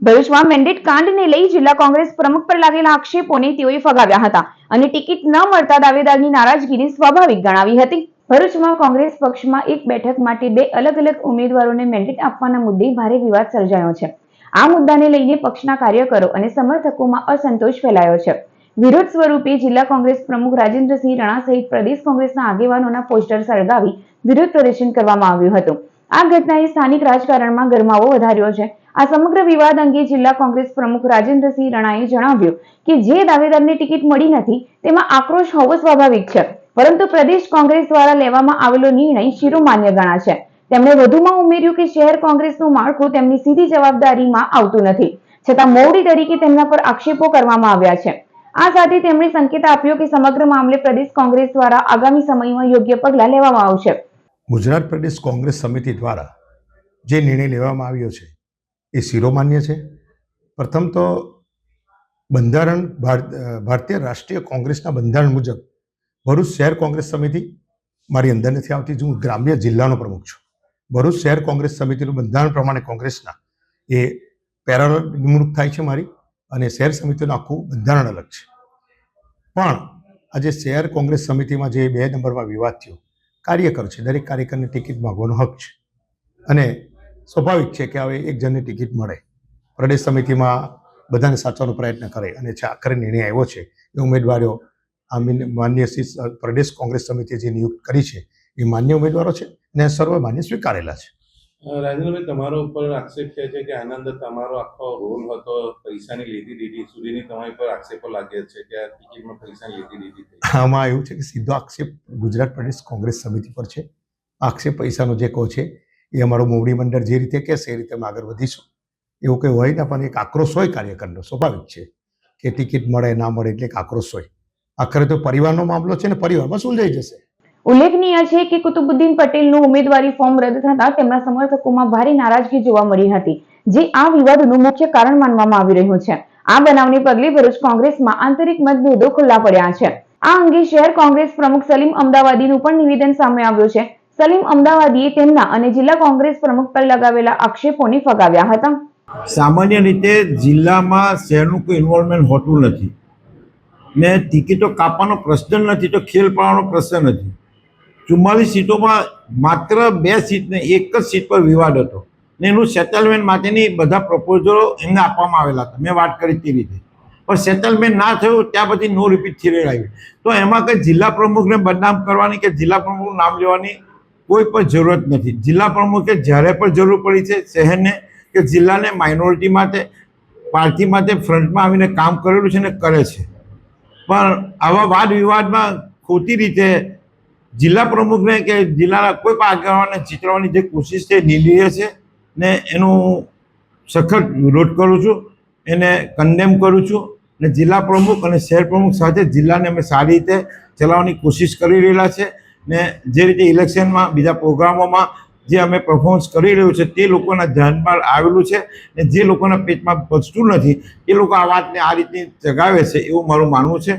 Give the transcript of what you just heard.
ભરૂચમાં મેન્ડેટ કાંડને લઈ જિલ્લા કોંગ્રેસ પ્રમુખ પર લાગેલા આક્ષેપોને તેઓએ ફગાવ્યા હતા અને ટિકિટ ન મળતા દાવેદારની નારાજગીને સ્વાભાવિક ગણાવી હતી। ભરૂચમાં કોંગ્રેસ પક્ષમાં એક બેઠક માટે બે અલગ અલગ ઉમેદવારોને મેન્ડેટ આપવાના મુદ્દે ભારે વિવાદ સર્જાયો છે। આ મુદ્દાને લઈને પક્ષના કાર્યકરો અને સમર્થકોમાં અસંતોષ ફેલાયો છે। વિરોધ સ્વરૂપે જિલ્લા કોંગ્રેસ પ્રમુખ રાજેન્દ્રસિંહ રાણા સહિત પ્રદેશ કોંગ્રેસના આગેવાનોના પોસ્ટર સળગાવી વિરોધ પ્રદર્શન કરવામાં આવ્યું હતું। આ ઘટનાએ સ્થાનિક રાજકારણમાં ગરમાવો વધાર્યો છે। આ સમગ્ર વિવાદ અંગે જિલ્લા કોંગ્રેસ પ્રમુખ રાજેન્દ્રસિંહ રાણાએ જણાવ્યું કે જે દાવેદારને ટિકિટ મળી નથી તેમાં આક્રોશ હોવો સ્વાભાવિક છે, પરંતુ પ્રદેશ કોંગ્રેસ દ્વારા લેવામાં આવેલો નિર્ણય શિરોમાન્ય ગણાશે। તેમણે વધુમાં ઉમેર્યું કે શહેર કોંગ્રેસનું માળખું તેમની સીધી જવાબદારીમાં આવતું નથી, છતાં મોવડી તરીકે તેમના પર આક્ષેપો કરવામાં આવ્યા છે। આ સાથે તેમણે સંકેત આપ્યો કે સમગ્ર મામલે પ્રદેશ કોંગ્રેસ દ્વારા આગામી સમયમાં યોગ્ય પગલાં લેવામાં આવશે। ગુજરાત પ્રદેશ કોંગ્રેસ સમિતિ દ્વારા જે નિર્ણય લેવામાં આવ્યો છે એ શિરોમાન્ય છે। પ્રથમ તો બંધારણ ભારતીય રાષ્ટ્રીય કોંગ્રેસના બંધારણ મુજબ ભરૂચ શહેર કોંગ્રેસ સમિતિ મારી અંદર નથી આવતી। હું ગ્રામ્ય જિલ્લાનો પ્રમુખ છું। ભરૂચ શહેર કોંગ્રેસ સમિતિનું બંધારણ પ્રમાણે કોંગ્રેસના એ પેરાલલ નિમણૂક થાય છે મારી, અને શહેર સમિતિનું આખું બંધારણ અલગ છે। પણ આજે શહેર કોંગ્રેસ સમિતિમાં જે 2 નંબરમાં વિવાદ થયો, કાર્યકર છે, દરેક કાર્યકરને ટિકિટ માગવાનો હક છે અને સ્વાભાવિક છે કે હવે એક જણને ટિકિટ મળે, પ્રદેશ સમિતિમાં બધાને સાચવાનો પ્રયત્ન કરે અને આખરે નિર્ણય આવ્યો છે એ ઉમેદવારો માન્ય પ્રદેશ કોંગ્રેસ સમિતિએ જે નિયુક્ત કરી છે એ માન્ય ઉમેદવારો છે અને સર્વ માન્ય સ્વીકારેલા છે। રાજેન્દ્રભાઈ, તમારો ઉપર આક્ષેપ છે કે આનંદ તમારો આખો રોલ હતો, પૈસાની લીધી દીધી સુધીની તમારી પર આક્ષેપો લાગ્યા છે કે આ ટિકિટમાં પૈસાની લીધી દીધી। આમાં એવું છે કે સીધો આક્ષેપ ગુજરાત પ્રદેશ કોંગ્રેસ સમિતિ પર છે। આક્ષેપ પૈસાનો જે કહો છે એ અમારો મોવડી મંડળ જે રીતે કહેશે એ રીતે અમે આગળ વધીશું। એવું કંઈ હોય ને, પણ એક આક્રોશ હોય કાર્યકરનો, સ્વાભાવિક છે કે ટિકિટ મળે ના મળે એટલે એક આક્રોશ હોય। આખરે તો પરિવારનો મામલો છે ને, પરિવારમાં સુલઝાઈ જશે। ઉલ્લેખનીય છે કે કુતુબુદ્દીન પટેલનું ઉમેદવારી ફોર્મ રદ થતા તેમના સમર્થકોમાં ભારે નારાજગી જોવા મળી હતી, જે આ વિવાદનું મુખ્ય કારણ માનવામાં આવી રહ્યું છે। આ બનાવને પગલે ભરૂચ કોંગ્રેસમાં આંતરિક મતભેદો ખુલ્લા પડ્યા છે। આ અંગે શહેર કોંગ્રેસ પ્રમુખ સલીમ અમદાવાદીનું પણ નિવેદન સામે આવ્યું છે। સલીમ અમદાવાદીએ તેમના અને જિલ્લા કોંગ્રેસ પ્રમુખ પર લગાવેલા આક્ષેપોને ફગાવ્યા હતા। સામાન્ય રીતે જિલ્લામાં શહેરનું કોઈ ઇન્વોલ્વમેન્ટ હોતું નથી ને ટિકિટો કાપવાનો પ્રશ્ન નથી તો ખેલ પાડવાનો પ્રશ્ન નથી। 44 સીટોમાં માત્ર 2 સીટ ને એક જ સીટ પર વિવાદ હતો ને એનું સેટલમેન્ટ માટેની બધા પ્રપોઝલો એમને આપવામાં આવેલા હતા, મેં વાત કરી તે રીતે, પણ સેટલમેન્ટ ના થયું ત્યાં પછી નો રિપીટ થિયરી આવી। તો એમાં કંઈ જિલ્લા પ્રમુખને બદનામ કરવાની કે જિલ્લા પ્રમુખનું નામ લેવાની કોઈ પણ જરૂરત નથી। જિલ્લા પ્રમુખે જ્યારે પણ જરૂર પડી છે શહેરને કે જિલ્લાને માઇનોરિટી માટે, પાર્ટી માટે ફ્રન્ટમાં આવીને કામ કરેલું છે ને કરે છે। પણ આવા વાદ વિવાદમાં ખોટી રીતે જિલ્લા પ્રમુખને કે જિલ્લાના કોઈ પણ આગેવાનને ચીતરવાની જે કોશિશ છે નિંદનીય છે ને એનું સખત વિરોધ કરું છું, એને કન્ડેમ કરું છું ને જિલ્લા પ્રમુખ અને શહેર પ્રમુખ સાથે જિલ્લાને અમે સારી રીતે ચલાવવાની કોશિશ કરી રહેલા છે ને જે રીતે ઇલેક્શનમાં બીજા પ્રોગ્રામોમાં જે અમે પરફોર્મન્સ કરી રહ્યું છે તે લોકોના ધ્યાનમાં આવેલું છે ને જે લોકોના પેટમાં પચતું નથી એ લોકો આ વાતને આ રીતની જગાવે છે એવું મારું માનવું છે।